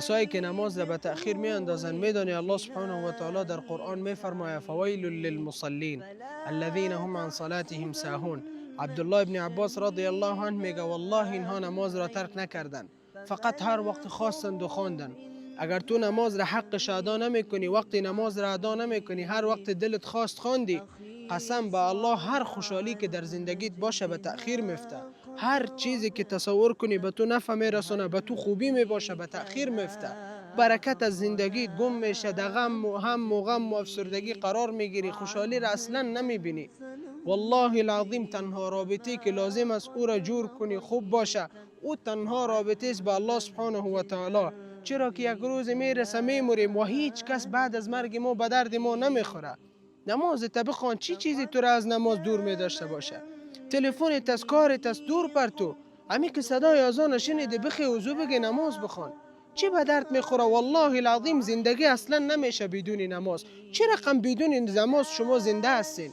کسایی که نماز را به تأخیر می اندازن، میدانی الله سبحانه و تعالی در قرآن می فرماید فویل للمصلین الذین هم عن صلاتهم ساهون. عبدالله ابن عباس رضی الله عنه میگه والله اینها نماز را ترک نکردن، فقط هر وقت خواستند و خواندن. اگر تو نماز را حقش ادا نمیکنی، وقت نماز را ادا نمیکنی، هر وقت دلت خواست خواندی، قسم به الله هر خوشحالی که در زندگیت باشه به تأخیر میفته. هر چیزی که تصور کنی به تو نفع میرسونه، به تو خوبی میباشه، به تأخیر میفته. برکت از زندگیت گم میشه، در غم و هم و غم و افسردگی قرار میگیری، خوشحالی را اصلا نمیبینی. والله العظیم تنها رابطی که لازم است او را جور کنی خوب باشه، او تنها رابطه است به الله سبحانه و تعالی. چرا که یک روز میرسه میموریم و هیچ کس بعد از مرگ ما به درد ما نمیخوره. نماز تا بخوان، چی چیزی تو را از نماز دور می داشته باشه؟ تلفن از کارت از دور پر تو، امی که صدای اذان شنیدی بخی وضو بگی نماز بخوان. چی به درد میخوره؟ والله العظیم زندگی اصلا نمیشه بدون نماز. چه رقم بدون نماز شما زنده هستین؟